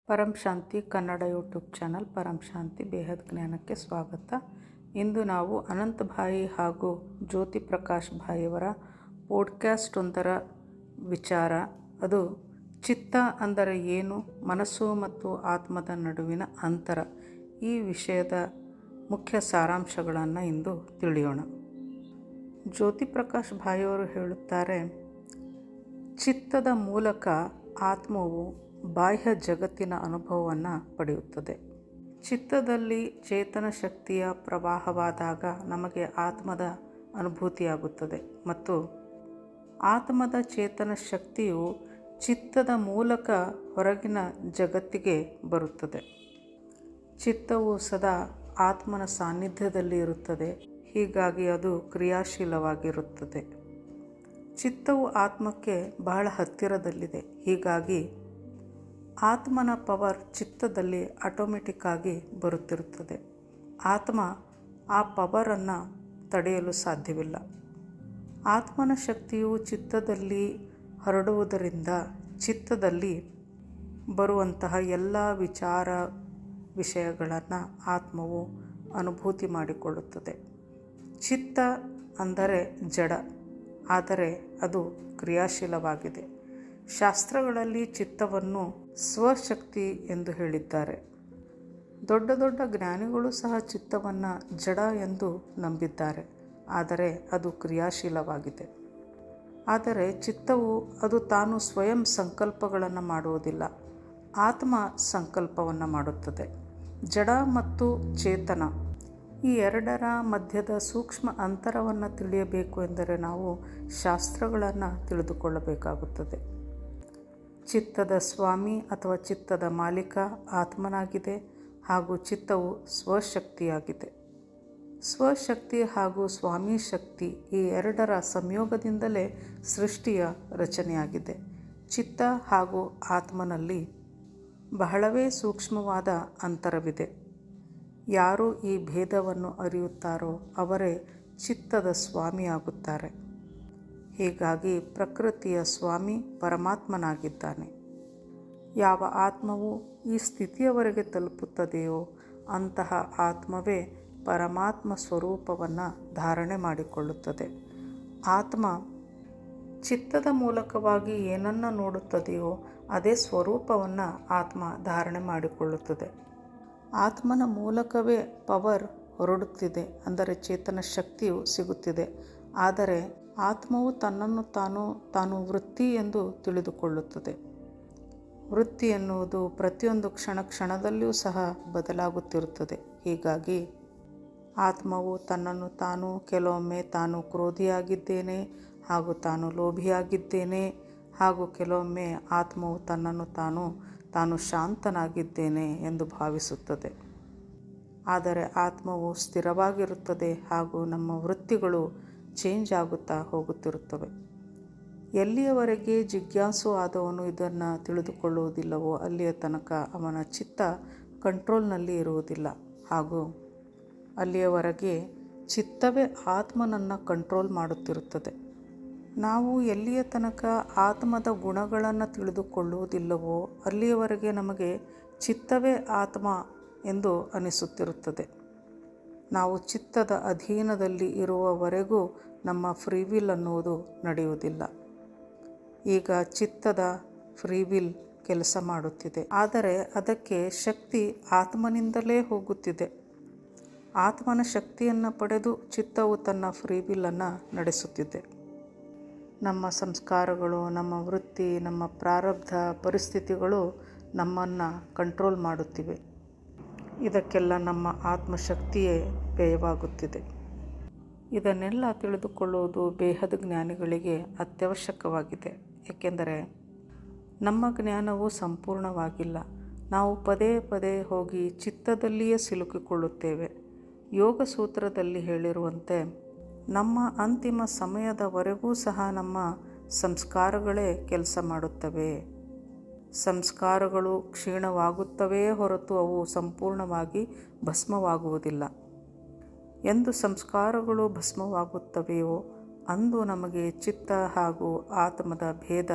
ಪರಂ ಶಾಂತಿ Kannada YouTube channel ಪರಂ ಶಾಂತಿ ಬೇಹದ್ ಜ್ಞಾನಕ್ಕೆ ಸ್ವಾಗತ. ಇಂದು ನಾವು ಅನಂತ್ ಭಾಯಿ ಹಾಗೂ ಜ್ಯೋತಿ ಪ್ರಕಾಶ್ ಭಾಯಿಯವರ ಪೋಡ್ಕ್ಯಾಸ್ಟ್ ಒಂದರ ವಿಚಾರ, ಅದು ಚಿತ್ತ ಅಂದರೆ ಏನು, ಮನಸ್ಸು ಮತ್ತು ಆತ್ಮದ ನಡುವಿನ ಅಂತರ, ಈ ವಿಷಯದ ಮುಖ್ಯ ಸಾರಾಂಶಗಳನ್ನು ಇಂದು ತಿಳಿಯೋಣ. ಜ್ಯೋತಿ ಪ್ರಕಾಶ್ ಭಾಯಿಯವರು ಹೇಳುತ್ತಾರೆ, ಚಿತ್ತದ ಮೂಲಕ ಆತ್ಮವು ಬಾಹ್ಯ ಜಗತ್ತಿನ ಅನುಭವವನ್ನು ಪಡೆಯುತ್ತದೆ. ಚಿತ್ತದಲ್ಲಿ ಚೇತನ ಶಕ್ತಿಯ ಪ್ರವಾಹವಾದಾಗ ನಮಗೆ ಆತ್ಮದ ಅನುಭೂತಿಯಾಗುತ್ತದೆ ಮತ್ತು ಆತ್ಮದ ಚೇತನ ಶಕ್ತಿಯು ಚಿತ್ತದ ಮೂಲಕ ಹೊರಗಿನ ಜಗತ್ತಿಗೆ ಬರುತ್ತದೆ. ಚಿತ್ತವು ಸದಾ ಆತ್ಮನ ಸಾನ್ನಿಧ್ಯದಲ್ಲಿ ಇರುತ್ತದೆ, ಹೀಗಾಗಿ ಅದು ಕ್ರಿಯಾಶೀಲವಾಗಿರುತ್ತದೆ. ಚಿತ್ತವು ಆತ್ಮಕ್ಕೆ ಬಹಳ ಹತ್ತಿರದಲ್ಲಿದೆ, ಹೀಗಾಗಿ ಆತ್ಮನ ಪವರ್ ಚಿತ್ತದಲ್ಲಿ ಆಟೋಮೆಟಿಕ್ ಆಗಿ ಬರುತ್ತಿರುತ್ತದೆ. ಆತ್ಮ ಆ ಪವರನ್ನು ತಡೆಯಲು ಸಾಧ್ಯವಿಲ್ಲ. ಆತ್ಮನ ಶಕ್ತಿಯು ಚಿತ್ತದಲ್ಲಿ ಹರಡುವುದರಿಂದ ಚಿತ್ತದಲ್ಲಿ ಬರುವಂತಹ ಎಲ್ಲ ವಿಷಯಗಳನ್ನು ಆತ್ಮವು ಅನುಭೂತಿ ಮಾಡಿಕೊಳ್ಳುತ್ತದೆ. ಚಿತ್ತ ಅಂದರೆ ಜಡ, ಆದರೆ ಅದು ಕ್ರಿಯಾಶೀಲವಾಗಿದೆ. ಶಾಸ್ತ್ರಗಳಲ್ಲಿ ಚಿತ್ತವನ್ನು ಸ್ವಶಕ್ತಿ ಎಂದು ಹೇಳಿದ್ದಾರೆ. ದೊಡ್ಡ ದೊಡ್ಡ ಜ್ಞಾನಿಗಳು ಸಹ ಚಿತ್ತವನ್ನು ಜಡ ಎಂದು ನಂಬಿದ್ದಾರೆ, ಆದರೆ ಅದು ಕ್ರಿಯಾಶೀಲವಾಗಿದೆ. ಆದರೆ ಚಿತ್ತವು ಅದು ತಾನು ಸ್ವಯಂ ಸಂಕಲ್ಪಗಳನ್ನು ಮಾಡುವುದಿಲ್ಲ, ಆತ್ಮ ಸಂಕಲ್ಪವನ್ನು ಮಾಡುತ್ತದೆ. ಜಡ ಮತ್ತು ಚೇತನ ಈ ಎರಡರ ಮಧ್ಯದ ಸೂಕ್ಷ್ಮ ಅಂತರವನ್ನು ತಿಳಿಯಬೇಕು ಎಂದರೆ ನಾವು ಶಾಸ್ತ್ರಗಳನ್ನು ತಿಳಿದುಕೊಳ್ಳಬೇಕಾಗುತ್ತದೆ. ಚಿತ್ತದ ಸ್ವಾಮಿ ಅಥವಾ ಚಿತ್ತದ ಮಾಲೀಕ ಆತ್ಮನಾಗಿದೆ ಹಾಗೂ ಚಿತ್ತವು ಸ್ವಶಕ್ತಿಯಾಗಿದೆ. ಸ್ವಶಕ್ತಿ ಹಾಗೂ ಸ್ವಾಮಿ ಶಕ್ತಿ ಈ ಎರಡರ ಸಂಯೋಗದಿಂದಲೇ ಸೃಷ್ಟಿಯ ರಚನೆಯಾಗಿದೆ. ಚಿತ್ತ ಹಾಗೂ ಆತ್ಮನಲ್ಲಿ ಬಹಳವೇ ಸೂಕ್ಷ್ಮವಾದ ಅಂತರವಿದೆ. ಯಾರು ಈ ಭೇದವನ್ನು ಅರಿಯುತ್ತಾರೋ ಅವರೇ ಚಿತ್ತದ ಸ್ವಾಮಿಯಾಗುತ್ತಾರೆ. ಹೀಗಾಗಿ ಪ್ರಕೃತಿಯ ಸ್ವಾಮಿ ಪರಮಾತ್ಮನಾಗಿದ್ದಾನೆ. ಯಾವ ಆತ್ಮವು ಈ ಸ್ಥಿತಿಯವರೆಗೆ ತಲುಪುತ್ತದೆಯೋ ಅಂತಹ ಆತ್ಮವೇ ಪರಮಾತ್ಮ ಸ್ವರೂಪವನ್ನು ಧಾರಣೆ ಮಾಡಿಕೊಳ್ಳುತ್ತದೆ. ಆತ್ಮ ಚಿತ್ತದ ಮೂಲಕವಾಗಿ ಏನನ್ನು ನೋಡುತ್ತದೆಯೋ ಅದೇ ಸ್ವರೂಪವನ್ನು ಆತ್ಮ ಧಾರಣೆ ಮಾಡಿಕೊಳ್ಳುತ್ತದೆ. ಆತ್ಮನ ಮೂಲಕವೇ ಪವರ್ ಹೊರಡುತ್ತಿದೆ, ಅಂದರೆ ಚೇತನ ಶಕ್ತಿಯು ಸಿಗುತ್ತಿದೆ. ಆದರೆ ಆತ್ಮವು ತನ್ನನ್ನು ತಾನು ವೃತ್ತಿ ಎಂದು ತಿಳಿದುಕೊಳ್ಳುತ್ತದೆ. ವೃತ್ತಿ ಎನ್ನುವುದು ಪ್ರತಿಯೊಂದು ಕ್ಷಣದಲ್ಲಿಯೂ ಸಹ ಬದಲಾಗುತ್ತಿರುತ್ತದೆ. ಹೀಗಾಗಿ ಆತ್ಮವು ತನ್ನನ್ನು ಕೆಲವೊಮ್ಮೆ ತಾನು ಕ್ರೋಧಿಯಾಗಿದ್ದೇನೆ ಹಾಗೂ ತಾನು ಲೋಭಿಯಾಗಿದ್ದೇನೆ, ಹಾಗೂ ಕೆಲವೊಮ್ಮೆ ಆತ್ಮವು ತನ್ನನ್ನು ತಾನು ಶಾಂತನಾಗಿದ್ದೇನೆ ಎಂದು ಭಾವಿಸುತ್ತದೆ. ಆದರೆ ಆತ್ಮವು ಸ್ಥಿರವಾಗಿರುತ್ತದೆ ಹಾಗೂ ನಮ್ಮ ವೃತ್ತಿಗಳು ಚೇಂಜ್ ಆಗುತ್ತಾ ಹೋಗುತ್ತಿರುತ್ತವೆ. ಎಲ್ಲಿಯವರೆಗೆ ಜಿಜ್ಞಾಸು ಆದವನು ಇದನ್ನು ತಿಳಿದುಕೊಳ್ಳುವುದಿಲ್ಲವೋ ಅಲ್ಲಿಯ ತನಕ ಅವನ ಚಿತ್ತ ಕಂಟ್ರೋಲ್ನಲ್ಲಿ ಇರುವುದಿಲ್ಲ, ಹಾಗೂ ಅಲ್ಲಿಯವರೆಗೆ ಚಿತ್ತವೇ ಆತ್ಮನನ್ನು ಕಂಟ್ರೋಲ್ ಮಾಡುತ್ತಿರುತ್ತದೆ. ನಾವು ಎಲ್ಲಿಯ ತನಕ ಆತ್ಮದ ಗುಣಗಳನ್ನು ತಿಳಿದುಕೊಳ್ಳುವುದಿಲ್ಲವೋ ಅಲ್ಲಿಯವರೆಗೆ ನಮಗೆ ಚಿತ್ತವೇ ಆತ್ಮ ಎಂದು ಅನಿಸುತ್ತಿರುತ್ತದೆ. ನಾವು ಚಿತ್ತದ ಅಧೀನದಲ್ಲಿ ಇರುವವರೆಗೂ ನಮ್ಮ ಫ್ರೀವಿಲ್ ಅನ್ನುವುದು ನಡೆಯುವುದಿಲ್ಲ. ಈಗ ಚಿತ್ತದ ಫ್ರೀವಿಲ್ ಕೆಲಸ ಮಾಡುತ್ತಿದೆ, ಆದರೆ ಅದಕ್ಕೆ ಶಕ್ತಿ ಆತ್ಮನಿಂದಲೇ ಹೋಗುತ್ತಿದೆ. ಆತ್ಮನ ಶಕ್ತಿಯನ್ನು ಪಡೆದು ಚಿತ್ತವು ತನ್ನ ಫ್ರೀವಿಲ್ಲನ್ನು ನಡೆಸುತ್ತಿದೆ. ನಮ್ಮ ಸಂಸ್ಕಾರಗಳು, ನಮ್ಮ ವೃತ್ತಿ, ನಮ್ಮ ಪ್ರಾರಬ್ಧ ಪರಿಸ್ಥಿತಿಗಳು ನಮ್ಮನ್ನು ಕಂಟ್ರೋಲ್ ಮಾಡುತ್ತಿವೆ. ಇದಕ್ಕೆಲ್ಲ ನಮ್ಮ ಆತ್ಮಶಕ್ತಿಯೇ ವ್ಯಯವಾಗುತ್ತಿದೆ. ಇದನ್ನೆಲ್ಲ ತಿಳಿದುಕೊಳ್ಳುವುದು ಬೇಹದ್ ಜ್ಞಾನಿಗಳಿಗೆ ಅತ್ಯವಶ್ಯಕವಾಗಿದೆ. ಏಕೆಂದರೆ ನಮ್ಮ ಜ್ಞಾನವು ಸಂಪೂರ್ಣವಾಗಿಲ್ಲ. ನಾವು ಪದೇ ಪದೇ ಹೋಗಿ ಚಿತ್ತದಲ್ಲಿಯೇ ಸಿಲುಕಿಕೊಳ್ಳುತ್ತೇವೆ. ಯೋಗ ಸೂತ್ರದಲ್ಲಿ ಹೇಳಿರುವಂತೆ ನಮ್ಮ ಅಂತಿಮ ಸಮಯದವರೆಗೂ ಸಹ ನಮ್ಮ ಸಂಸ್ಕಾರಗಳೇ ಕೆಲಸ ಮಾಡುತ್ತವೆ. ಸಂಸ್ಕಾರಗಳು ಕ್ಷೀಣವಾಗುತ್ತವೇ ಹೊರತು ಅವು ಸಂಪೂರ್ಣವಾಗಿ ಭಸ್ಮವಾಗುವುದಿಲ್ಲ. ಎಂದು ಸಂಸ್ಕಾರಗಳು ಭಸ್ಮವಾಗುತ್ತವೆಯೋ ಅಂದು ನಮಗೆ ಚಿತ್ತ ಹಾಗೂ ಆತ್ಮದ ಭೇದ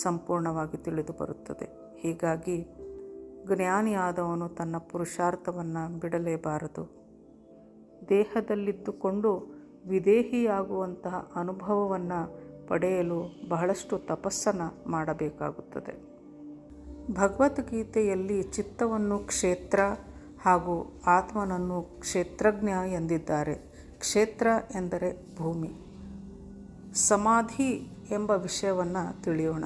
ಸಂಪೂರ್ಣವಾಗಿ ತಿಳಿದು ಬರುತ್ತದೆ. ಹೀಗಾಗಿ ಜ್ಞಾನಿಯಾದವನು ತನ್ನ ಪುರುಷಾರ್ಥವನ್ನು ಬಿಡಲೇಬಾರದು. ದೇಹದಲ್ಲಿದ್ದುಕೊಂಡು ವಿದೇಹಿಯಾಗುವಂತಹ ಅನುಭವವನ್ನು ಪಡೆಯಲು ಬಹಳಷ್ಟು ತಪಸ್ಸನ್ನು ಮಾಡಬೇಕಾಗುತ್ತದೆ. ಭಗವದ್ಗೀತೆಯಲ್ಲಿ ಚಿತ್ತವನ್ನು ಕ್ಷೇತ್ರ ಹಾಗೂ ಆತ್ಮನನ್ನು ಕ್ಷೇತ್ರಜ್ಞ ಎಂದಿದ್ದಾರೆ. ಕ್ಷೇತ್ರ ಎಂದರೆ ಭೂಮಿ. ಸಮಾಧಿ ಎಂಬ ವಿಷಯವನ್ನು ತಿಳಿಯೋಣ.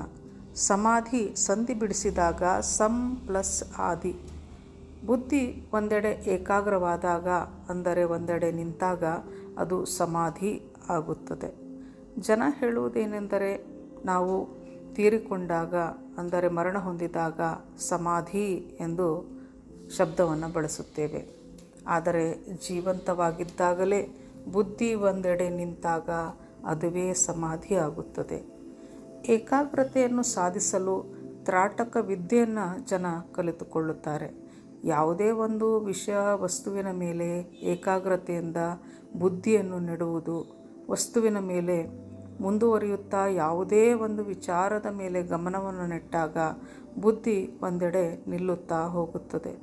ಸಮಾಧಿ ಸಂಧಿ ಬಿಡಿಸಿದಾಗ ಸಂ ಪ್ಲಸ್ ಆದಿ. ಬುದ್ಧಿ ಒಂದೆಡೆ ಏಕಾಗ್ರವಾದಾಗ, ಅಂದರೆ ಒಂದೆಡೆ ನಿಂತಾಗ ಅದು ಸಮಾಧಿ ಆಗುತ್ತದೆ. ಜನ ಹೇಳುವುದೇನೆಂದರೆ, ನಾವು ತೀರಿಕೊಂಡಾಗ, ಅಂದರೆ ಮರಣ ಹೊಂದಿದಾಗ ಸಮಾಧಿ ಎಂದು ಶಬ್ದವನ್ನು ಬಳಸುತ್ತೇವೆ. ಆದರೆ ಜೀವಂತವಾಗಿದ್ದಾಗಲೇ ಬುದ್ಧಿ ಒಂದೆಡೆ ನಿಂತಾಗ ಅದುವೇ ಸಮಾಧಿ ಆಗುತ್ತದೆ. ಏಕಾಗ್ರತೆಯನ್ನು ಸಾಧಿಸಲು ತ್ರಾಟಕ ವಿದ್ಯೆಯನ್ನು ಜನ ಕಲಿತುಕೊಳ್ಳುತ್ತಾರೆ. ಯಾವುದೇ ಒಂದು ವಿಷಯ ವಸ್ತುವಿನ ಮೇಲೆ ಏಕಾಗ್ರತೆಯಿಂದ ಬುದ್ಧಿಯನ್ನು ನೆಡುವುದು, ವಸ್ತುವಿನ ಮೇಲೆ ಮುಂದುವರಿಯುತ್ತಾ ಯಾವುದೇ ಒಂದು ವಿಚಾರದ ಮೇಲೆ ಗಮನವನ್ನು ನೆಟ್ಟಾಗ ಬುದ್ಧಿ ಒಂದೆಡೆ ನಿಲ್ಲುತ್ತಾ ಹೋಗುತ್ತದೆ.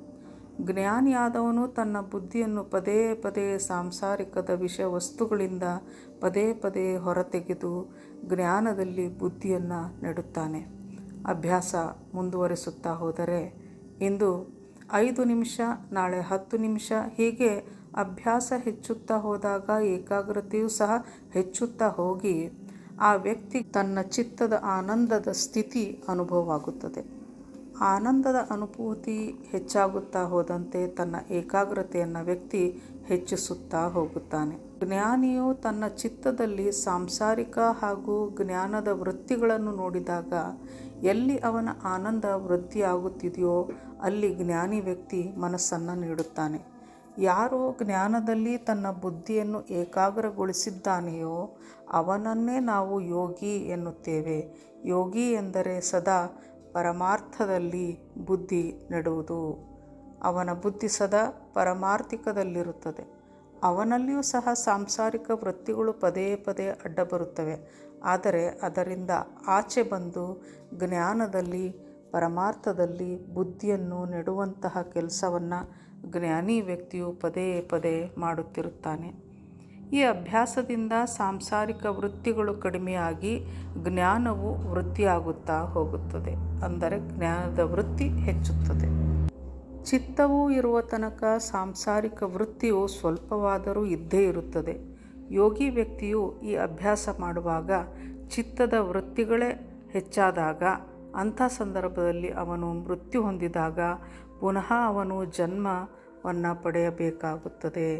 ಜ್ಞಾನಿಯಾದವನು ತನ್ನ ಬುದ್ಧಿಯನ್ನು ಪದೇ ಪದೇ ಸಾಂಸಾರಿಕದ ವಿಷಯ ವಸ್ತುಗಳಿಂದ ಪದೇ ಪದೇ ಹೊರತೆಗೆದು ಜ್ಞಾನದಲ್ಲಿ ಬುದ್ಧಿಯನ್ನು ನೆಡುತ್ತಾನೆ. ಅಭ್ಯಾಸ ಮುಂದುವರಿಸುತ್ತಾ ಹೋದರೆ ಇಂದು 5 ನಿಮಿಷ, ನಾಳೆ 10 ನಿಮಿಷ, ಹೀಗೆ ಅಭ್ಯಾಸ ಹೆಚ್ಚುತ್ತಾ ಹೋದಾಗ ಏಕಾಗ್ರತೆಯೂ ಸಹ ಹೆಚ್ಚುತ್ತಾ ಹೋಗಿ ಆ ವ್ಯಕ್ತಿ ತನ್ನ ಚಿತ್ತದ ಆನಂದದ ಸ್ಥಿತಿ ಅನುಭವವಾಗುತ್ತದೆ. ಆನಂದದ ಅನುಭೂತಿ ಹೆಚ್ಚಾಗುತ್ತಾ ಹೋದಂತೆ ತನ್ನ ಏಕಾಗ್ರತೆಯನ್ನು ವ್ಯಕ್ತಿ ಹೆಚ್ಚಿಸುತ್ತಾ ಹೋಗುತ್ತಾನೆ. ಜ್ಞಾನಿಯು ತನ್ನ ಚಿತ್ತದಲ್ಲಿ ಸಾಂಸಾರಿಕ ಹಾಗೂ ಜ್ಞಾನದ ವೃತ್ತಿಗಳನ್ನು ನೋಡಿದಾಗ ಎಲ್ಲಿ ಅವನ ಆನಂದ ವೃದ್ಧಿಯಾಗುತ್ತಿದೆಯೋ ಅಲ್ಲಿ ಜ್ಞಾನಿ ವ್ಯಕ್ತಿ ಮನಸ್ಸನ್ನು ನೀಡುತ್ತಾನೆ. ಯಾರು ಜ್ಞಾನದಲ್ಲಿ ತನ್ನ ಬುದ್ಧಿಯನ್ನು ಏಕಾಗ್ರಗೊಳಿಸಿದ್ದಾನೆಯೋ ಅವನನ್ನೇ ನಾವು ಯೋಗಿ ಎನ್ನುತ್ತೇವೆ. ಯೋಗಿ ಎಂದರೆ ಸದಾ ಪರಮಾರ್ಥದಲ್ಲಿ ಬುದ್ಧಿ ನೆಡುವುದು. ಅವನ ಬುದ್ಧಿ ಸದಾ ಪರಮಾರ್ಥಿಕದಲ್ಲಿರುತ್ತದೆ. ಅವನಲ್ಲಿಯೂ ಸಹ ಸಾಂಸಾರಿಕ ವೃತ್ತಿಗಳು ಪದೇ ಪದೇ ಅಡ್ಡ ಬರುತ್ತವೆ. ಆದರೆ ಅದರಿಂದ ಆಚೆ ಬಂದು ಜ್ಞಾನದಲ್ಲಿ, ಪರಮಾರ್ಥದಲ್ಲಿ ಬುದ್ಧಿಯನ್ನು ನೆಡುವಂತಹ ಕೆಲಸವನ್ನು ಜ್ಞಾನಿ ವ್ಯಕ್ತಿಯು ಪದೇ ಪದೇ ಮಾಡುತ್ತಿರುತ್ತಾನೆ. ಈ ಅಭ್ಯಾಸದಿಂದ ಸಾಂಸಾರಿಕ ವೃತ್ತಿಗಳು ಕಡಿಮೆಯಾಗಿ ಜ್ಞಾನವು ವೃದ್ಧಿಯಾಗುತ್ತಾ ಹೋಗುತ್ತದೆ. ಅಂದರೆ ಜ್ಞಾನದ ವೃತ್ತಿ ಹೆಚ್ಚುತ್ತದೆ. ಚಿತ್ತವೂ ಇರುವ ತನಕ ಸಾಂಸಾರಿಕ ವೃತ್ತಿಯು ಸ್ವಲ್ಪವಾದರೂ ಇದ್ದೇ ಇರುತ್ತದೆ. ಯೋಗಿ ವ್ಯಕ್ತಿಯು ಈ ಅಭ್ಯಾಸ ಮಾಡುವಾಗ ಚಿತ್ತದ ವೃತ್ತಿಗಳೇ ಹೆಚ್ಚಾದಾಗ, ಅಂಥ ಸಂದರ್ಭದಲ್ಲಿ ಅವನು ಮೃತ್ಯು ಹೊಂದಿದಾಗ ಪುನಃ ಅವನು ಜನ್ಮವನ್ನು ಪಡೆಯಬೇಕಾಗುತ್ತದೆ.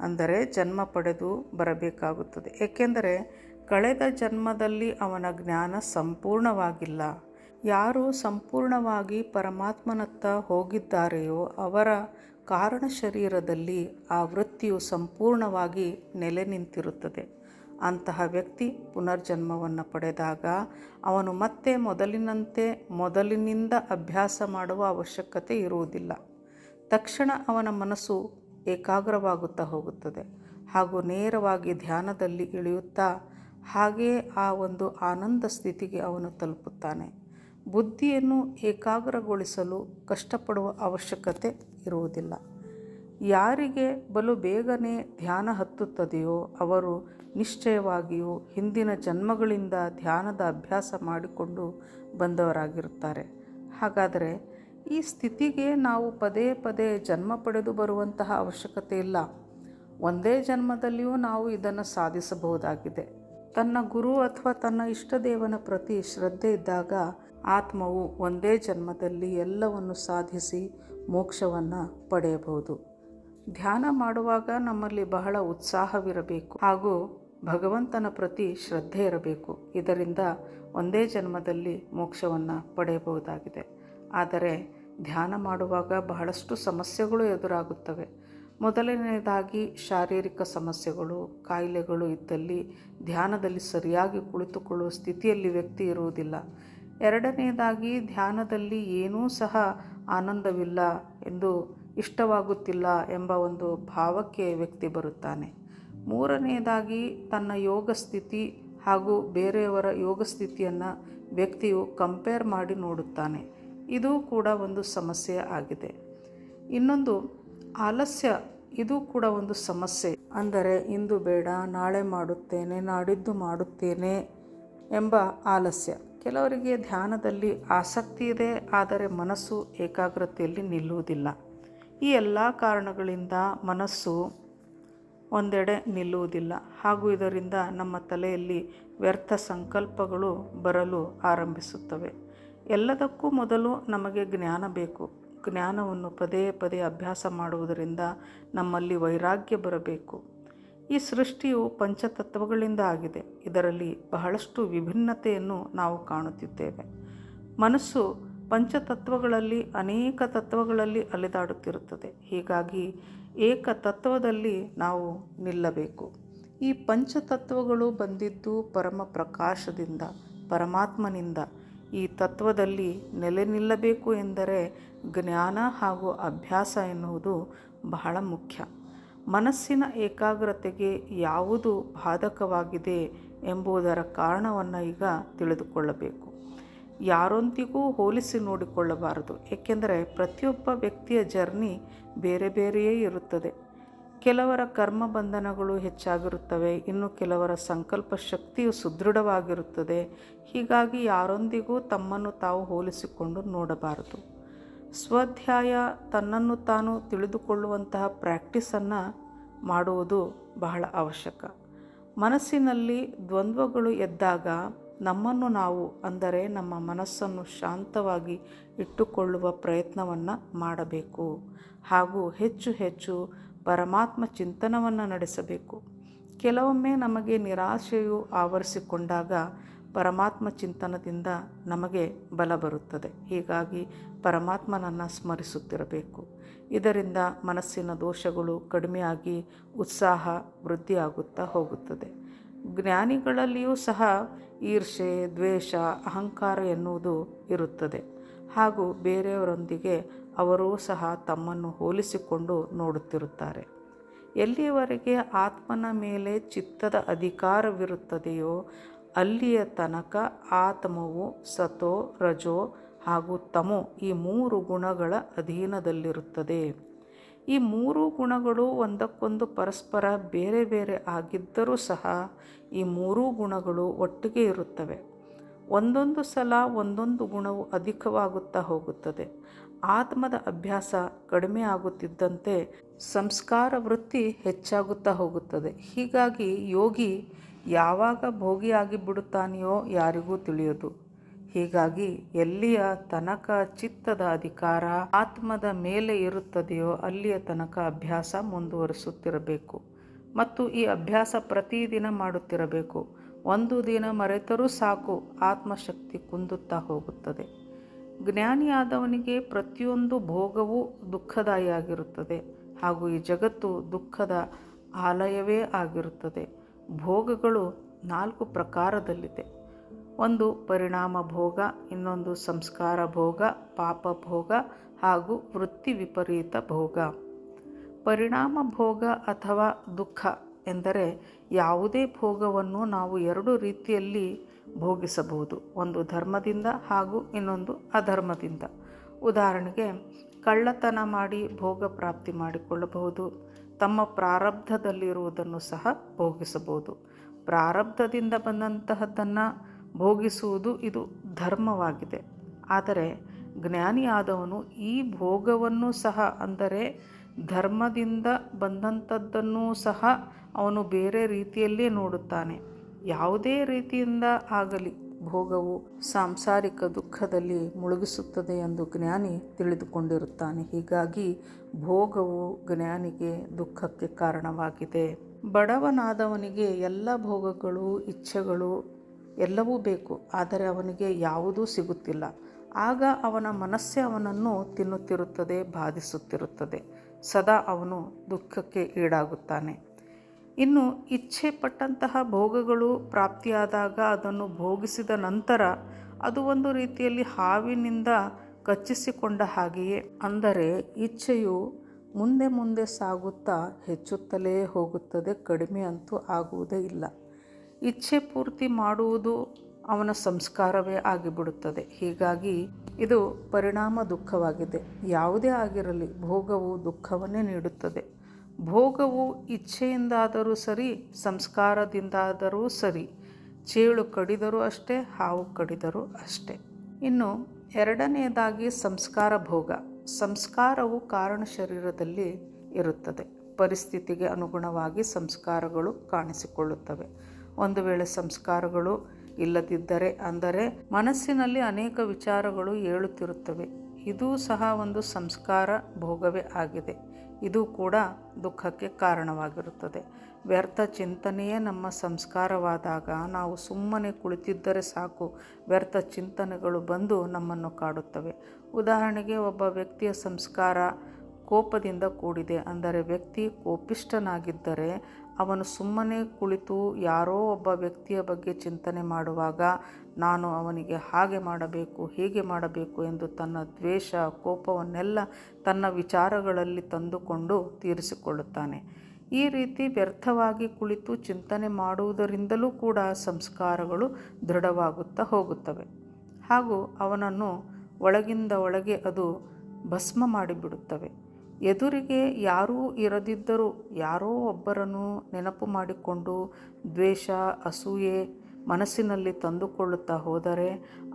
ಅಂದರೆ ಜನ್ಮ ಪಡೆದು ಬರಬೇಕಾಗುತ್ತದೆ. ಏಕೆಂದರೆ ಕಳೆದ ಜನ್ಮದಲ್ಲಿ ಅವನ ಜ್ಞಾನ ಸಂಪೂರ್ಣವಾಗಿಲ್ಲ. ಯಾರು ಸಂಪೂರ್ಣವಾಗಿ ಪರಮಾತ್ಮನತ್ತ ಹೋಗಿದ್ದಾರೆಯೋ ಅವರ ಕಾರಣ ಶರೀರದಲ್ಲಿ ಆ ವೃತ್ತಿಯು ಸಂಪೂರ್ಣವಾಗಿ ನೆಲೆ ನಿಂತಿರುತ್ತದೆ. ಅಂತಹ ವ್ಯಕ್ತಿ ಪುನರ್ಜನ್ಮವನ್ನು ಪಡೆದಾಗ ಅವನು ಮತ್ತೆ ಮೊದಲಿನಿಂದ ಅಭ್ಯಾಸ ಮಾಡುವ ಅವಶ್ಯಕತೆ ಇರುವುದಿಲ್ಲ. ತಕ್ಷಣ ಅವನ ಮನಸ್ಸು ಏಕಾಗ್ರವಾಗುತ್ತಾ ಹೋಗುತ್ತದೆ ಹಾಗೂ ನೇರವಾಗಿ ಧ್ಯಾನದಲ್ಲಿ ಇಳಿಯುತ್ತಾ ಹಾಗೆಯೇ ಆ ಒಂದು ಆನಂದ ಸ್ಥಿತಿಗೆ ಅವನು ತಲುಪುತ್ತಾನೆ. ಬುದ್ಧಿಯನ್ನು ಏಕಾಗ್ರಗೊಳಿಸಲು ಕಷ್ಟಪಡುವ ಅವಶ್ಯಕತೆ ಇರುವುದಿಲ್ಲ. ಯಾರಿಗೆ ಬಲು ಬೇಗನೆ ಧ್ಯಾನ ಹತ್ತುತ್ತದೆಯೋ ಅವರು ನಿಶ್ಚಯವಾಗಿಯೂ ಹಿಂದಿನ ಜನ್ಮಗಳಿಂದ ಧ್ಯಾನದ ಅಭ್ಯಾಸ ಮಾಡಿಕೊಂಡು ಬಂದವರಾಗಿರುತ್ತಾರೆ. ಹಾಗಾದರೆ ಈ ಸ್ಥಿತಿಗೆ ನಾವು ಪದೇ ಪದೇ ಜನ್ಮ ಪಡೆದು ಬರುವಂತಹ ಅವಶ್ಯಕತೆ ಇಲ್ಲ. ಒಂದೇ ಜನ್ಮದಲ್ಲಿಯೂ ನಾವು ಇದನ್ನು ಸಾಧಿಸಬಹುದಾಗಿದೆ. ತನ್ನ ಗುರು ಅಥವಾ ತನ್ನ ಇಷ್ಟದೇವನ ಪ್ರತಿ ಶ್ರದ್ಧೆ ಇದ್ದಾಗ ಆತ್ಮವು ಒಂದೇ ಜನ್ಮದಲ್ಲಿ ಎಲ್ಲವನ್ನು ಸಾಧಿಸಿ ಮೋಕ್ಷವನ್ನು ಪಡೆಯಬಹುದು. ಧ್ಯಾನ ಮಾಡುವಾಗ ನಮ್ಮಲ್ಲಿ ಬಹಳ ಉತ್ಸಾಹವಿರಬೇಕು ಹಾಗೂ ಭಗವಂತನ ಪ್ರತಿ ಶ್ರದ್ಧೆ ಇರಬೇಕು. ಇದರಿಂದ ಒಂದೇ ಜನ್ಮದಲ್ಲಿ ಮೋಕ್ಷವನ್ನು ಪಡೆಯಬಹುದಾಗಿದೆ. ಆದರೆ ಧ್ಯಾನ ಮಾಡುವಾಗ ಬಹಳಷ್ಟು ಸಮಸ್ಯೆಗಳು ಎದುರಾಗುತ್ತವೆ. ಮೊದಲನೆಯದಾಗಿ ಶಾರೀರಿಕ ಸಮಸ್ಯೆಗಳು, ಕಾಯಿಲೆಗಳು ಇದ್ದಲ್ಲಿ ಧ್ಯಾನದಲ್ಲಿ ಸರಿಯಾಗಿ ಕುಳಿತುಕೊಳ್ಳುವ ಸ್ಥಿತಿಯಲ್ಲಿ ವ್ಯಕ್ತಿ ಇರುವುದಿಲ್ಲ. ಎರಡನೆಯದಾಗಿ ಧ್ಯಾನದಲ್ಲಿ ಏನೂ ಸಹ ಆನಂದವಿಲ್ಲ ಎಂದು ಇಷ್ಟವಾಗುತ್ತಿಲ್ಲ ಎಂಬ ಒಂದು ಭಾವಕ್ಕೆ ವ್ಯಕ್ತಿ ಬರುತ್ತಾನೆ. ಮೂರನೆಯದಾಗಿ ತನ್ನ ಯೋಗ ಸ್ಥಿತಿ ಹಾಗೂ ಬೇರೆಯವರ ಯೋಗ ಸ್ಥಿತಿಯನ್ನು ವ್ಯಕ್ತಿಯು ಕಂಪೇರ್ ಮಾಡಿ ನೋಡುತ್ತಾನೆ. ಇದು ಕೂಡ ಒಂದು ಸಮಸ್ಯೆ ಆಗಿದೆ. ಇನ್ನೊಂದು ಆಲಸ್ಯ, ಇದು ಕೂಡ ಒಂದು ಸಮಸ್ಯೆ. ಅಂದರೆ ಇಂದು ಬೇಡ, ನಾಳೆ ಮಾಡುತ್ತೇನೆ, ನಾಡಿದ್ದು ಮಾಡುತ್ತೇನೆ ಎಂಬ ಆಲಸ್ಯ. ಕೆಲವರಿಗೆ ಧ್ಯಾನದಲ್ಲಿ ಆಸಕ್ತಿ ಇದೆ, ಆದರೆ ಮನಸ್ಸು ಏಕಾಗ್ರತೆಯಲ್ಲಿ ನಿಲ್ಲುವುದಿಲ್ಲ. ಈ ಎಲ್ಲ ಕಾರಣಗಳಿಂದ ಮನಸ್ಸು ಒಂದೆಡೆ ನಿಲ್ಲುವುದಿಲ್ಲ ಹಾಗೂ ಇದರಿಂದ ನಮ್ಮ ತಲೆಯಲ್ಲಿ ವ್ಯರ್ಥ ಸಂಕಲ್ಪಗಳು ಬರಲು ಆರಂಭಿಸುತ್ತವೆ. ಎಲ್ಲದಕ್ಕೂ ಮೊದಲು ನಮಗೆ ಜ್ಞಾನ ಬೇಕು. ಜ್ಞಾನವನ್ನು ಪದೇ ಪದೇ ಅಭ್ಯಾಸ ಮಾಡುವುದರಿಂದ ನಮ್ಮಲ್ಲಿ ವೈರಾಗ್ಯ ಬರಬೇಕು. ಈ ಸೃಷ್ಟಿಯು ಪಂಚತತ್ವಗಳಿಂದ ಆಗಿದೆ. ಇದರಲ್ಲಿ ಬಹಳಷ್ಟು ವಿಭಿನ್ನತೆಯನ್ನು ನಾವು ಕಾಣುತ್ತಿದ್ದೇವೆ. ಮನಸ್ಸು ಪಂಚತತ್ವಗಳಲ್ಲಿ ಅನೇಕ ತತ್ವಗಳಲ್ಲಿ ಅಲೆದಾಡುತ್ತಿರುತ್ತದೆ. ಹೀಗಾಗಿ ಏಕತತ್ವದಲ್ಲಿ ನಾವು ನಿಲ್ಲಬೇಕು. ಈ ಪಂಚತತ್ವಗಳು ಬಂದಿದ್ದು ಪರಮ ಪ್ರಕಾಶದಿಂದ, ಪರಮಾತ್ಮನಿಂದ. ಈ ತತ್ವದಲ್ಲಿ ನೆಲೆ ನಿಲ್ಲಬೇಕು ಎಂದರೆ ಜ್ಞಾನ ಹಾಗೂ ಅಭ್ಯಾಸ ಎನ್ನುವುದು ಬಹಳ ಮುಖ್ಯ. ಮನಸ್ಸಿನ ಏಕಾಗ್ರತೆಗೆ ಯಾವುದು ಬಾಧಕವಾಗಿದೆ ಎಂಬುದರ ಕಾರಣವನ್ನು ಈಗ ತಿಳಿದುಕೊಳ್ಳಬೇಕು. ಯಾರೊಂದಿಗೂ ಹೋಲಿಸಿ ನೋಡಿಕೊಳ್ಳಬಾರದು. ಏಕೆಂದರೆ ಪ್ರತಿಯೊಬ್ಬ ವ್ಯಕ್ತಿಯ ಜರ್ನಿ ಬೇರೆ ಬೇರೆಯೇ ಇರುತ್ತದೆ. ಕೆಲವರ ಕರ್ಮ ಬಂಧನಗಳು ಹೆಚ್ಚಾಗಿರುತ್ತವೆ, ಇನ್ನು ಕೆಲವರ ಸಂಕಲ್ಪ ಶಕ್ತಿಯು ಸುದೃಢವಾಗಿರುತ್ತದೆ. ಹೀಗಾಗಿ ಯಾರೊಂದಿಗೂ ತಮ್ಮನ್ನು ತಾವು ಹೋಲಿಸಿಕೊಂಡು ನೋಡಬಾರದು. ಸ್ವಾಧ್ಯಾಯ, ತನ್ನನ್ನು ತಾನು ತಿಳಿದುಕೊಳ್ಳುವಂತಹ ಪ್ರಾಕ್ಟೀಸನ್ನು ಮಾಡುವುದು ಬಹಳ ಅವಶ್ಯಕ. ಮನಸ್ಸಿನಲ್ಲಿ ದ್ವಂದ್ವಗಳು ಎದ್ದಾಗ ನಮ್ಮನ್ನು ನಾವು, ಅಂದರೆ ನಮ್ಮ ಮನಸ್ಸನ್ನು ಶಾಂತವಾಗಿ ಇಟ್ಟುಕೊಳ್ಳುವ ಪ್ರಯತ್ನವನ್ನು ಮಾಡಬೇಕು ಹಾಗೂ ಹೆಚ್ಚು ಹೆಚ್ಚು ಪರಮಾತ್ಮ ಚಿಂತನವನ್ನು ನಡೆಸಬೇಕು. ಕೆಲವೊಮ್ಮೆ ನಮಗೆ ನಿರಾಶೆಯು ಆವರಿಸಿಕೊಂಡಾಗ ಪರಮಾತ್ಮ ಚಿಂತನದಿಂದ ನಮಗೆ ಬಲ ಬರುತ್ತದೆ. ಹೀಗಾಗಿ ಪರಮಾತ್ಮನನ್ನು ಸ್ಮರಿಸುತ್ತಿರಬೇಕು. ಇದರಿಂದ ಮನಸ್ಸಿನ ದೋಷಗಳು ಕಡಿಮೆಯಾಗಿ ಉತ್ಸಾಹ ವೃದ್ಧಿಯಾಗುತ್ತಾ ಹೋಗುತ್ತದೆ. ಜ್ಞಾನಿಗಳಲ್ಲಿಯೂ ಸಹ ಈರ್ಷೆ, ದ್ವೇಷ, ಅಹಂಕಾರ ಎನ್ನುವುದು ಇರುತ್ತದೆ ಹಾಗೂ ಬೇರೆಯವರೊಂದಿಗೆ ಅವರೂ ಸಹ ತಮ್ಮನ್ನು ಹೋಲಿಸಿಕೊಂಡು ನೋಡುತ್ತಿರುತ್ತಾರೆ. ಎಲ್ಲಿಯವರೆಗೆ ಆತ್ಮನ ಮೇಲೆ ಚಿತ್ತದ ಅಧಿಕಾರವಿರುತ್ತದೆಯೋ ಅಲ್ಲಿಯ ತನಕ ಆತ್ಮವು ಸತೋ, ರಜೋ ಹಾಗೂ ತಮೋ ಈ 3 ಗುಣಗಳ ಅಧೀನದಲ್ಲಿರುತ್ತದೆ. ಈ 3 ಗುಣಗಳು ಒಂದಕ್ಕೊಂದು ಪರಸ್ಪರ ಬೇರೆ ಬೇರೆ ಆಗಿದ್ದರೂ ಸಹ ಈ 3 ಗುಣಗಳು ಒಟ್ಟಿಗೆ ಇರುತ್ತವೆ. ಒಂದೊಂದು ಸಲ ಒಂದೊಂದು ಗುಣವು ಅಧಿಕವಾಗುತ್ತಾ ಹೋಗುತ್ತದೆ. ಆತ್ಮದ ಅಭ್ಯಾಸ ಕಡಿಮೆ ಆಗುತ್ತಿದ್ದಂತೆ ಸಂಸ್ಕಾರ ವೃತ್ತಿ ಹೆಚ್ಚಾಗುತ್ತಾ ಹೋಗುತ್ತದೆ. ಹೀಗಾಗಿ ಯೋಗಿ ಯಾವಾಗ ಭೋಗಿಯಾಗಿ ಬಿಡುತ್ತಾನೆಯೋ ಯಾರಿಗೂ ತಿಳಿಯದು. ಹೀಗಾಗಿ ಎಲ್ಲಿಯ ತನಕ ಚಿತ್ತದ ಅಧಿಕಾರ ಆತ್ಮದ ಮೇಲೆ ಇರುತ್ತದೆಯೋ ಅಲ್ಲಿಯ ತನಕ ಅಭ್ಯಾಸ ಮುಂದುವರಿಸುತ್ತಿರಬೇಕು ಮತ್ತು ಈ ಅಭ್ಯಾಸ ಪ್ರತಿದಿನ ಮಾಡುತ್ತಿರಬೇಕು. ಒಂದು ದಿನ ಮರೆತರೂ ಸಾಕು, ಆತ್ಮಶಕ್ತಿ ಕುಂದುತ್ತಾ ಹೋಗುತ್ತದೆ. ಜ್ಞಾನಿಯಾದವನಿಗೆ ಪ್ರತಿಯೊಂದು ಭೋಗವೂ ದುಃಖದಾಯಿಯಾಗಿರುತ್ತದೆ ಹಾಗೂ ಈ ಜಗತ್ತು ದುಃಖದ ಆಲಯವೇ ಆಗಿರುತ್ತದೆ. ಭೋಗಗಳು 4 ಪ್ರಕಾರದಲ್ಲಿದೆ. ಒಂದು ಪರಿಣಾಮ ಭೋಗ, ಇನ್ನೊಂದು ಸಂಸ್ಕಾರ ಭೋಗ, ಪಾಪ ಭೋಗ ಹಾಗೂ ವೃತ್ತಿ ವಿಪರೀತ ಭೋಗ. ಪರಿಣಾಮ ಭೋಗ ಅಥವಾ ದುಃಖ ಎಂದರೆ ಯಾವುದೇ ಭೋಗವನ್ನು ನಾವು 2 ರೀತಿಯಲ್ಲಿ ಭೋಗಿಸಬಹುದು. ಒಂದು ಧರ್ಮದಿಂದ ಹಾಗೂ ಇನ್ನೊಂದು ಅಧರ್ಮದಿಂದ. ಉದಾಹರಣೆಗೆ, ಕಳ್ಳತನ ಮಾಡಿ ಭೋಗ ಪ್ರಾಪ್ತಿ ಮಾಡಿಕೊಳ್ಳಬಹುದು. ತಮ್ಮ ಪ್ರಾರಬ್ಧದಲ್ಲಿರುವುದನ್ನು ಸಹ ಭೋಗಿಸಬಹುದು. ಪ್ರಾರಬ್ಧದಿಂದ ಬಂದಂತಹದ್ದನ್ನು ಭೋಗಿಸುವುದು ಇದು ಧರ್ಮವಾಗಿದೆ. ಆದರೆ ಜ್ಞಾನಿಯಾದವನು ಈ ಭೋಗವನ್ನು ಸಹ, ಅಂದರೆ ಧರ್ಮದಿಂದ ಬಂದಂಥದ್ದನ್ನೂ ಸಹ ಅವನು ಬೇರೆ ರೀತಿಯಲ್ಲೇ ನೋಡುತ್ತಾನೆ. ಯಾವುದೇ ರೀತಿಯಿಂದ ಆಗಲಿ ಭೋಗವು ಸಾಂಸಾರಿಕ ದುಃಖದಲ್ಲಿ ಮುಳುಗಿಸುತ್ತದೆ ಎಂದು ಜ್ಞಾನಿ ತಿಳಿದುಕೊಂಡಿರುತ್ತಾನೆ. ಹೀಗಾಗಿ ಭೋಗವು ಜ್ಞಾನಿಗೆ ದುಃಖಕ್ಕೆ ಕಾರಣವಾಗಿದೆ. ಬಡವನಾದವನಿಗೆ ಎಲ್ಲ ಭೋಗಗಳು, ಇಚ್ಛೆಗಳು ಎಲ್ಲವೂ ಬೇಕು, ಆದರೆ ಅವನಿಗೆ ಯಾವುದೂ ಸಿಗುತ್ತಿಲ್ಲ. ಆಗ ಅವನ ಮನಸ್ಸೇ ಅವನನ್ನು ತಿನ್ನುತ್ತಿರುತ್ತದೆ, ಬಾಧಿಸುತ್ತಿರುತ್ತದೆ. ಸದಾ ಅವನು ದುಃಖಕ್ಕೆ ಈಡಾಗುತ್ತಾನೆ. ಇನ್ನು ಇಚ್ಛೆ ಪಟ್ಟಂತಹ ಭೋಗಗಳು ಪ್ರಾಪ್ತಿಯಾದಾಗ ಅದನ್ನು ಭೋಗಿಸಿದ ನಂತರ ಅದು ಒಂದು ರೀತಿಯಲ್ಲಿ ಹಾವಿನಿಂದ ಕಚ್ಚಿಸಿಕೊಂಡ ಹಾಗೆಯೇ. ಅಂದರೆ ಇಚ್ಛೆಯು ಮುಂದೆ ಮುಂದೆ ಸಾಗುತ್ತಾ ಹೆಚ್ಚುತ್ತಲೇ ಹೋಗುತ್ತದೆ, ಕಡಿಮೆ ಅಂತೂ ಆಗುವುದೇ ಇಲ್ಲ. ಇಚ್ಛೆ ಪೂರ್ತಿ ಮಾಡುವುದು ಅವನ ಸಂಸ್ಕಾರವೇ ಆಗಿಬಿಡುತ್ತದೆ. ಹೀಗಾಗಿ ಇದು ಪರಿಣಾಮ ದುಃಖವಾಗಿದೆ. ಯಾವುದೇ ಆಗಿರಲಿ ಭೋಗವು ದುಃಖವನ್ನೇ ನೀಡುತ್ತದೆ. ಭೋಗವು ಇಚ್ಛೆಯಿಂದಾದರೂ ಸರಿ, ಸಂಸ್ಕಾರದಿಂದಾದರೂ ಸರಿ, ಚೇಳು ಕಡಿದರೂ ಅಷ್ಟೇ, ಹಾವು ಕಡಿದರೂ ಅಷ್ಟೇ. ಇನ್ನು ಎರಡನೆಯದಾಗಿ ಸಂಸ್ಕಾರ ಭೋಗ. ಸಂಸ್ಕಾರವು ಕಾರಣ ಶರೀರದಲ್ಲಿ ಇರುತ್ತದೆ. ಪರಿಸ್ಥಿತಿಗೆ ಅನುಗುಣವಾಗಿ ಸಂಸ್ಕಾರಗಳು ಕಾಣಿಸಿಕೊಳ್ಳುತ್ತವೆ. ಒಂದು ವೇಳೆ ಸಂಸ್ಕಾರಗಳು ಇಲ್ಲದಿದ್ದರೆ, ಅಂದರೆ ಮನಸ್ಸಿನಲ್ಲಿ ಅನೇಕ ವಿಚಾರಗಳು ಏಳುತ್ತಿರುತ್ತವೆ, ಇದೂ ಸಹ ಒಂದು ಸಂಸ್ಕಾರ ಭೋಗವೇ ಆಗಿದೆ. ಇದು ಕೂಡ ದುಃಖಕ್ಕೆ ಕಾರಣವಾಗಿರುತ್ತದೆ. ವ್ಯರ್ಥ ಚಿಂತನೆಯೇ ನಮ್ಮ ಸಂಸ್ಕಾರವಾದಾಗ ನಾವು ಸುಮ್ಮನೆ ಕುಳಿತಿದ್ದರೆ ಸಾಕು, ವ್ಯರ್ಥ ಚಿಂತನೆಗಳು ಬಂದು ನಮ್ಮನ್ನು ಕಾಡುತ್ತವೆ. ಉದಾಹರಣೆಗೆ, ಒಬ್ಬ ವ್ಯಕ್ತಿಯ ಸಂಸ್ಕಾರ ಕೋಪದಿಂದ ಕೂಡಿದೆ. ಅಂದರೆ ವ್ಯಕ್ತಿ ಕೋಪಿಷ್ಠನಾಗಿದ್ದರೆ ಅವನು ಸುಮ್ಮನೆ ಕುಳಿತು ಯಾರೋ ಒಬ್ಬ ವ್ಯಕ್ತಿಯ ಬಗ್ಗೆ ಚಿಂತನೆ ಮಾಡುವಾಗ ನಾನು ಅವನಿಗೆ ಹಾಗೆ ಮಾಡಬೇಕು, ಹೀಗೆ ಮಾಡಬೇಕು ಎಂದು ತನ್ನ ದ್ವೇಷ, ಕೋಪವನ್ನೆಲ್ಲ ತನ್ನ ವಿಚಾರಗಳಲ್ಲಿ ತಂದುಕೊಂಡು ತೀರಿಸಿಕೊಳ್ಳುತ್ತಾನೆ. ಈ ರೀತಿ ವ್ಯರ್ಥವಾಗಿ ಕುಳಿತು ಚಿಂತನೆ ಮಾಡುವುದರಿಂದಲೂ ಕೂಡ ಸಂಸ್ಕಾರಗಳು ದೃಢವಾಗುತ್ತಾ ಹೋಗುತ್ತವೆ ಹಾಗೂ ಅವನನ್ನು ಒಳಗಿಂದ ಒಳಗೆ ಅದು ಭಸ್ಮ ಮಾಡಿಬಿಡುತ್ತವೆ. ಎದುರಿಗೆ ಯಾರೂ ಇರದಿದ್ದರೂ ಯಾರೋ ಒಬ್ಬರನ್ನು ನೆನಪು ಮಾಡಿಕೊಂಡು ದ್ವೇಷ, ಅಸೂಯೆ ಮನಸ್ಸಿನಲ್ಲಿ ತಂದುಕೊಳ್ಳುತ್ತಾ ಹೋದರೆ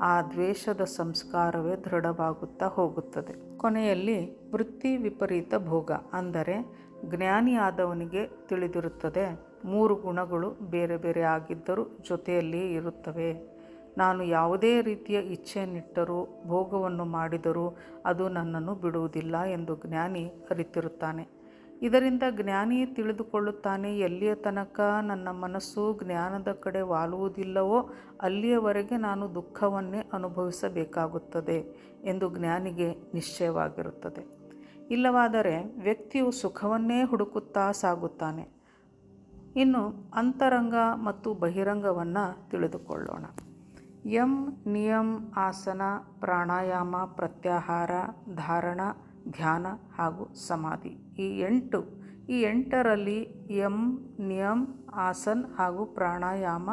ಆ ದ್ವೇಷದ ಸಂಸ್ಕಾರವೇ ದೃಢವಾಗುತ್ತಾ ಹೋಗುತ್ತದೆ. ಕೊನೆಯಲ್ಲಿ ವೃತ್ತಿ ವಿಪರೀತ ಭೋಗ. ಅಂದರೆ ಜ್ಞಾನಿಯಾದವನಿಗೆ ತಿಳಿದಿರುತ್ತದೆ, 3 ಗುಣಗಳು ಬೇರೆ ಬೇರೆ ಆಗಿದ್ದರೂ ಜೊತೆಯಲ್ಲಿಯೇ ಇರುತ್ತವೆ. ನಾನು ಯಾವುದೇ ರೀತಿಯ ಇಚ್ಛೆಯನ್ನಿಟ್ಟರೂ, ಭೋಗವನ್ನು ಮಾಡಿದರೂ ಅದು ನನ್ನನ್ನು ಬಿಡುವುದಿಲ್ಲ ಎಂದು ಜ್ಞಾನಿ ಅರಿತಿರುತ್ತಾನೆ. ಇದರಿಂದ ಜ್ಞಾನಿ ತಿಳಿದುಕೊಳ್ಳುತ್ತಾನೆ, ಎಲ್ಲಿಯ ತನಕ ನನ್ನ ಮನಸ್ಸು ಜ್ಞಾನದ ಕಡೆ ವಾಲುವುದಿಲ್ಲವೋ ಅಲ್ಲಿಯವರೆಗೆ ನಾನು ದುಃಖವನ್ನೇ ಅನುಭವಿಸಬೇಕಾಗುತ್ತದೆ ಎಂದು ಜ್ಞಾನಿಗೆ ನಿಶ್ಚಯವಾಗಿರುತ್ತದೆ. ಇಲ್ಲವಾದರೆ ವ್ಯಕ್ತಿಯು ಸುಖವನ್ನೇ ಹುಡುಕುತ್ತಾ ಸಾಗುತ್ತಾನೆ. ಇನ್ನು ಅಂತರಂಗ ಮತ್ತು ಬಹಿರಂಗವನ್ನು ತಿಳಿದುಕೊಳ್ಳೋಣ. ಯಂ, ನಿಯಮ, ಆಸನ, ಪ್ರಾಣಾಯಾಮ, ಪ್ರತ್ಯಾಹಾರ, ಧಾರಣ, ಧ್ಯಾನ ಹಾಗೂ ಸಮಾಧಿ. ಈ 8ರಲ್ಲಿ ಯಂ, ನಿಯಮ, ಆಸನ ಹಾಗೂ ಪ್ರಾಣಾಯಾಮ,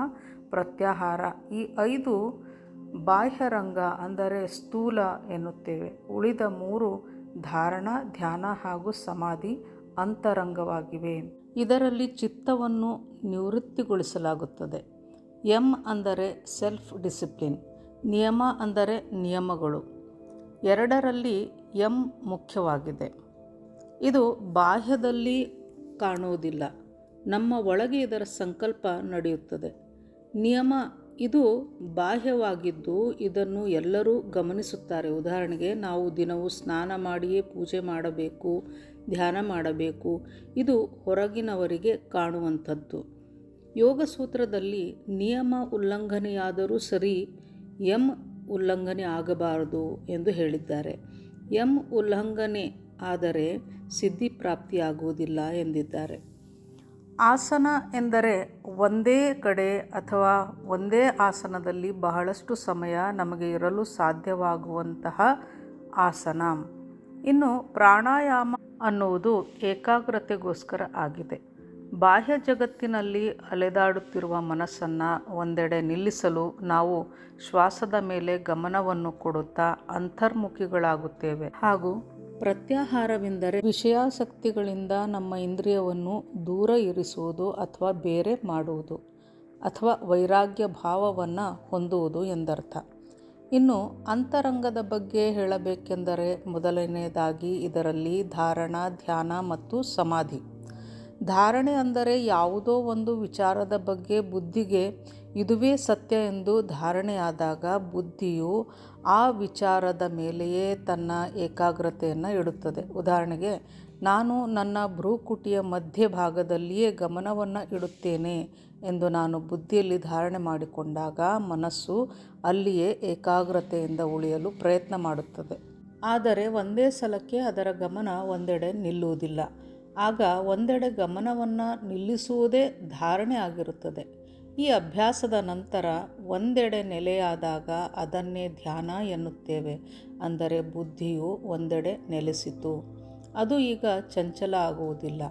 ಪ್ರತ್ಯಾಹಾರ ಈ 5 ಬಾಹ್ಯರಂಗ ಅಂದರೆ ಸ್ಥೂಲ ಎನ್ನುತ್ತೇವೆ. ಉಳಿದ 3 ಧಾರಣ, ಧ್ಯಾನ ಹಾಗೂ ಸಮಾಧಿ ಅಂತರಂಗವಾಗಿವೆ. ಇದರಲ್ಲಿ ಚಿತ್ತವನ್ನು ನಿವೃತ್ತಿಗೊಳಿಸಲಾಗುತ್ತದೆ. ಎಂ ಅಂದರೆ ಸೆಲ್ಫ್ ಡಿಸಿಪ್ಲಿನ್, ನಿಯಮ ಅಂದರೆ ನಿಯಮಗಳು. 2ರಲ್ಲಿ ಎಂ ಮುಖ್ಯವಾಗಿದೆ. ಇದು ಬಾಹ್ಯದಲ್ಲಿ ಕಾಣುವುದಿಲ್ಲ, ನಮ್ಮ ಒಳಗೆ ಇದರ ಸಂಕಲ್ಪ ನಡೆಯುತ್ತದೆ. ನಿಯಮ ಇದು ಬಾಹ್ಯವಾಗಿದ್ದು ಇದನ್ನು ಎಲ್ಲರೂ ಗಮನಿಸುತ್ತಾರೆ. ಉದಾಹರಣೆಗೆ, ನಾವು ದಿನವೂ ಸ್ನಾನ ಮಾಡಿಯೇ ಪೂಜೆ ಮಾಡಬೇಕು, ಧ್ಯಾನ ಮಾಡಬೇಕು, ಇದು ಹೊರಗಿನವರಿಗೆ ಕಾಣುವಂಥದ್ದು. ಯೋಗಸೂತ್ರದಲ್ಲಿ ನಿಯಮ ಉಲ್ಲಂಘನೆಯಾದರೂ ಸರಿ, ಎಂ ಉಲ್ಲಂಘನೆ ಆಗಬಾರದು ಎಂದು ಹೇಳಿದ್ದಾರೆ. ಎಂ ಉಲ್ಲಂಘನೆ ಆದರೆ ಸಿದ್ಧಿ ಪ್ರಾಪ್ತಿಯಾಗುವುದಿಲ್ಲ ಎಂದಿದ್ದಾರೆ. ಆಸನ ಎಂದರೆ ಒಂದೇ ಕಡೆ ಅಥವಾ ಒಂದೇ ಆಸನದಲ್ಲಿ ಬಹಳಷ್ಟು ಸಮಯ ನಮಗೆ ಇರಲು ಸಾಧ್ಯವಾಗುವಂತಹ ಆಸನ. ಇನ್ನು ಪ್ರಾಣಾಯಾಮ ಅನ್ನುವುದು ಏಕಾಗ್ರತೆಗೋಸ್ಕರ ಆಗಿದೆ. ಬಾಹ್ಯ ಜಗತ್ತಿನಲ್ಲಿ ಅಲೆದಾಡುತ್ತಿರುವ ಮನಸ್ಸನ್ನು ಒಂದೆಡೆ ನಿಲ್ಲಿಸಲು ನಾವು ಶ್ವಾಸದ ಮೇಲೆ ಗಮನವನ್ನು ಕೊಡುತ್ತಾ ಅಂತರ್ಮುಖಿಗಳಾಗುತ್ತೇವೆ. ಹಾಗೂ ಪ್ರತ್ಯಾಹಾರವೆಂದರೆ ವಿಷಯಾಸಕ್ತಿಗಳಿಂದ ನಮ್ಮ ಇಂದ್ರಿಯವನ್ನು ದೂರ ಇರಿಸುವುದು ಅಥವಾ ಬೇರೆ ಮಾಡುವುದು ಅಥವಾ ವೈರಾಗ್ಯ ಭಾವವನ್ನು ಹೊಂದುವುದು ಎಂದರ್ಥ. ಇನ್ನು ಅಂತರಂಗದ ಬಗ್ಗೆ ಹೇಳಬೇಕೆಂದರೆ ಮೊದಲನೆಯದಾಗಿ ಇದರಲ್ಲಿ ಧಾರಣ, ಧ್ಯಾನ ಮತ್ತು ಸಮಾಧಿ. ಧಾರಣೆ ಅಂದರೆ ಯಾವುದೋ ಒಂದು ವಿಚಾರದ ಬಗ್ಗೆ ಬುದ್ಧಿಗೆ ಇದುವೇ ಸತ್ಯ ಎಂದು ಧಾರಣೆಯಾದಾಗ ಬುದ್ಧಿಯು ಆ ವಿಚಾರದ ಮೇಲೆಯೇ ತನ್ನ ಏಕಾಗ್ರತೆಯನ್ನು ಇಡುತ್ತದೆ. ಉದಾಹರಣೆಗೆ, ನಾನು ನನ್ನ ಭ್ರೂಕುಟಿಯ ಮಧ್ಯಭಾಗದಲ್ಲಿಯೇ ಗಮನವನ್ನು ಇಡುತ್ತೇನೆ ಎಂದು ನಾನು ಬುದ್ಧಿಯಲ್ಲಿ ಧಾರಣೆ ಮಾಡಿಕೊಂಡಾಗ ಮನಸ್ಸು ಅಲ್ಲಿಯೇ ಏಕಾಗ್ರತೆಯಿಂದ ಉಳಿಯಲು ಪ್ರಯತ್ನ ಮಾಡುತ್ತದೆ. ಆದರೆ ಒಂದೇ ಸಲಕ್ಕೆ ಅದರ ಗಮನ ಒಂದೆಡೆ ನಿಲ್ಲುವುದಿಲ್ಲ. ಆಗ ಒಂದೆಡೆ ಗಮನವನ್ನು ನಿಲ್ಲಿಸುವುದೇ ಧಾರಣೆ ಆಗಿರುತ್ತದೆ. ಈ ಅಭ್ಯಾಸದ ನಂತರ ಒಂದೆಡೆ ನೆಲೆಯಾದಾಗ ಅದನ್ನೇ ಧ್ಯಾನ ಎನ್ನುತ್ತೇವೆ. ಅಂದರೆ ಬುದ್ಧಿಯು ಒಂದೆಡೆ ನೆಲೆಸಿತು, ಅದು ಈಗ ಚಂಚಲ ಆಗುವುದಿಲ್ಲ.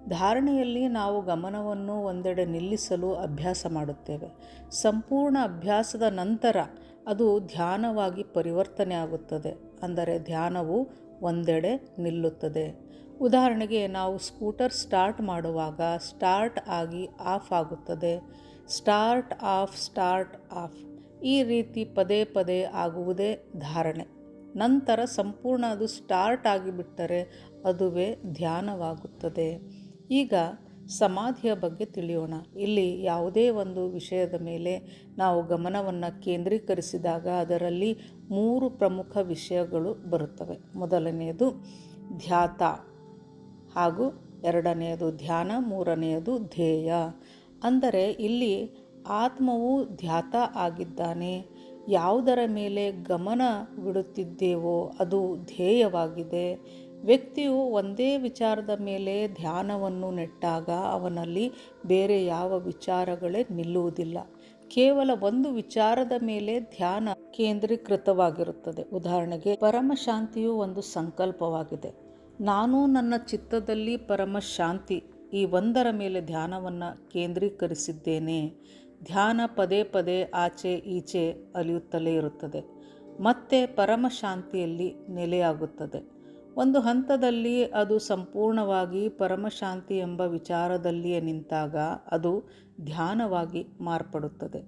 ಧಾರಣೆಯಲ್ಲಿ ನಾವು ಗಮನವನ್ನು ಒಂದೆಡೆ ನಿಲ್ಲಿಸಲು ಅಭ್ಯಾಸ ಮಾಡುತ್ತೇವೆ. ಸಂಪೂರ್ಣ ಅಭ್ಯಾಸದ ನಂತರ ಅದು ಧ್ಯಾನವಾಗಿ ಪರಿವರ್ತನೆ ಆಗುತ್ತದೆ. ಅಂದರೆ ಧ್ಯಾನವು ಒಂದೆಡೆ ನಿಲ್ಲುತ್ತದೆ. ಉದಾಹರಣೆಗೆ ನಾವು ಸ್ಕೂಟರ್ ಸ್ಟಾರ್ಟ್ ಮಾಡುವಾಗ ಸ್ಟಾರ್ಟ್ ಆಗಿ ಆಫ್ ಆಗುತ್ತದೆ. ಸ್ಟಾರ್ಟ್ ಆಫ್ ಈ ರೀತಿ ಪದೇ ಪದೇ ಆಗುವುದೇ ಧಾರಣೆ. ನಂತರ ಸಂಪೂರ್ಣ ಅದು ಸ್ಟಾರ್ಟ್ ಆಗಿಬಿಟ್ಟರೆ ಅದುವೇ ಧ್ಯಾನವಾಗುತ್ತದೆ. ಈಗ ಸಮಾಧಿಯ ಬಗ್ಗೆ ತಿಳಿಯೋಣ. ಇಲ್ಲಿ ಯಾವುದೇ ಒಂದು ವಿಷಯದ ಮೇಲೆ ನಾವು ಗಮನವನ್ನು ಕೇಂದ್ರೀಕರಿಸಿದಾಗ ಅದರಲ್ಲಿ 3 ಪ್ರಮುಖ ವಿಷಯಗಳು ಬರುತ್ತವೆ. ಮೊದಲನೆಯದು ಧ್ಯಾತ ಹಾಗೂ ಎರಡನೆಯದು ಧ್ಯಾನ, ಮೂರನೆಯದು ಧ್ಯೇಯ. ಅಂದರೆ ಇಲ್ಲಿ ಆತ್ಮವು ಧ್ಯಾತ ಆಗಿದ್ದಾನೆ. ಯಾವುದರ ಮೇಲೆ ಗಮನವಿಡುತ್ತಿದ್ದೇವೋ ಅದು ಧ್ಯೇಯವಾಗಿದೆ. ವ್ಯಕ್ತಿಯು ಒಂದೇ ವಿಚಾರದ ಮೇಲೆ ಧ್ಯಾನವನ್ನು ನೆಟ್ಟಾಗ ಅವನಲ್ಲಿ ಬೇರೆ ಯಾವ ವಿಚಾರಗಳೇ ನಿಲ್ಲುವುದಿಲ್ಲ. ಕೇವಲ ಒಂದು ವಿಚಾರದ ಮೇಲೆ ಧ್ಯಾನ ಕೇಂದ್ರೀಕೃತವಾಗಿರುತ್ತದೆ. ಉದಾಹರಣೆಗೆ ಪರಮಶಾಂತಿಯು ಒಂದು ಸಂಕಲ್ಪವಾಗಿದೆ. ನಾನು ನನ್ನ ಚಿತ್ತದಲ್ಲಿ ಪರಮಶಾಂತಿ ಈ ಒಂದರ ಮೇಲೆ ಧ್ಯಾನವನ್ನು ಕೇಂದ್ರೀಕರಿಸಿದ್ದೇನೆ. ಧ್ಯಾನ ಪದೇ ಪದೇ ಆಚೆ ಈಚೆ ಅಲಿಯುತ್ತಲೇ ಇರುತ್ತದೆ. ಮತ್ತೆ ಪರಮಶಾಂತಿಯಲ್ಲಿ ನೆಲೆಯಾಗುತ್ತದೆ. ಒಂದು ಹಂತದಲ್ಲಿ ಅದು ಸಂಪೂರ್ಣವಾಗಿ ಪರಮಶಾಂತಿ ಎಂಬ ವಿಚಾರದಲ್ಲಿಯೇ ನಿಂತಾಗ ಅದು ಧ್ಯಾನವಾಗಿ ಮಾರ್ಪಡುತ್ತದೆ.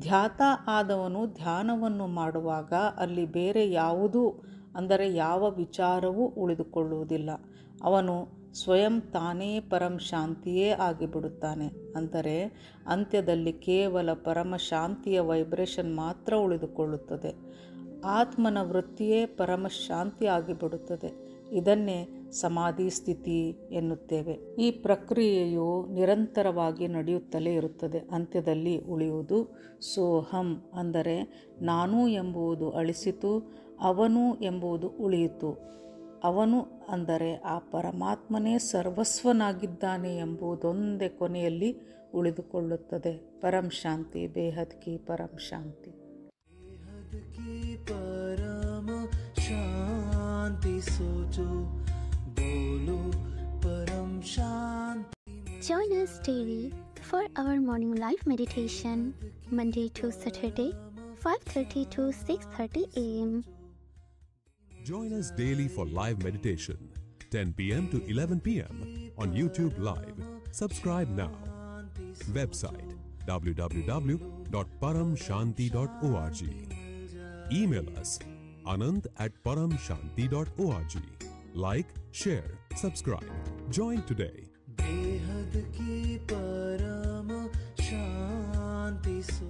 ಧ್ಯಾತ ಆದವನು ಧ್ಯಾನವನ್ನು ಮಾಡುವಾಗ ಅಲ್ಲಿ ಬೇರೆ ಯಾವುದೂ ಅಂದರೆ ಯಾವ ವಿಚಾರವೂ ಉಳಿದುಕೊಳ್ಳುವುದಿಲ್ಲ. ಅವನು ಸ್ವಯಂ ತಾನೇ ಪರಮ ಶಾಂತಿಯೇ ಆಗಿಬಿಡುತ್ತಾನೆ. ಅಂದರೆ ಅಂತ್ಯದಲ್ಲಿ ಕೇವಲ ಪರಮ ಶಾಂತಿಯ ವೈಬ್ರೇಷನ್ ಮಾತ್ರ ಉಳಿದುಕೊಳ್ಳುತ್ತದೆ. ಆತ್ಮನ ವೃತ್ತಿಯೇ ಪರಮ ಶಾಂತಿ ಆಗಿಬಿಡುತ್ತದೆ. ಇದನ್ನೇ ಸಮಾಧಿ ಸ್ಥಿತಿ ಎನ್ನುತ್ತೇವೆ. ಈ ಪ್ರಕ್ರಿಯೆಯು ನಿರಂತರವಾಗಿ ನಡೆಯುತ್ತಲೇ ಇರುತ್ತದೆ. ಅಂತ್ಯದಲ್ಲಿ ಉಳಿಯುವುದು ಸೋಹಂ, ಅಂದರೆ ನಾನು ಎಂಬುದು ಅಳಿಸಿತು, ಅವನು ಎಂಬುದು ಉಳಿಯಿತು. ಅವನು ಅಂದರೆ ಆ ಪರಮಾತ್ಮನೇ ಸರ್ವಸ್ವನಾಗಿದ್ದಾನೆ ಎಂಬುದೊಂದೇ ಕೊನೆಯಲ್ಲಿ ಉಳಿದುಕೊಳ್ಳುತ್ತದೆ. ಪರಂ ಶಾಂತಿ, ಬೇಹದ್ ಕಿ ಪರಂ ಶಾಂತಿ. ಪರಮ ಶಾಂತಿ ಸೋಚೋ ಬೋಲೋ ಪರಂ ಶಾಂತಿ. Join us daily for our morning live meditation, Monday to Saturday, 5:30 to 6:30 a.m. Join us daily for live meditation, 10 p.m. to 11 p.m. on YouTube Live. Subscribe now. Website www.paramshanti.org. Email us anand@paramshanti.org. Like, share, subscribe. Join today. बेहद की परम शांति सो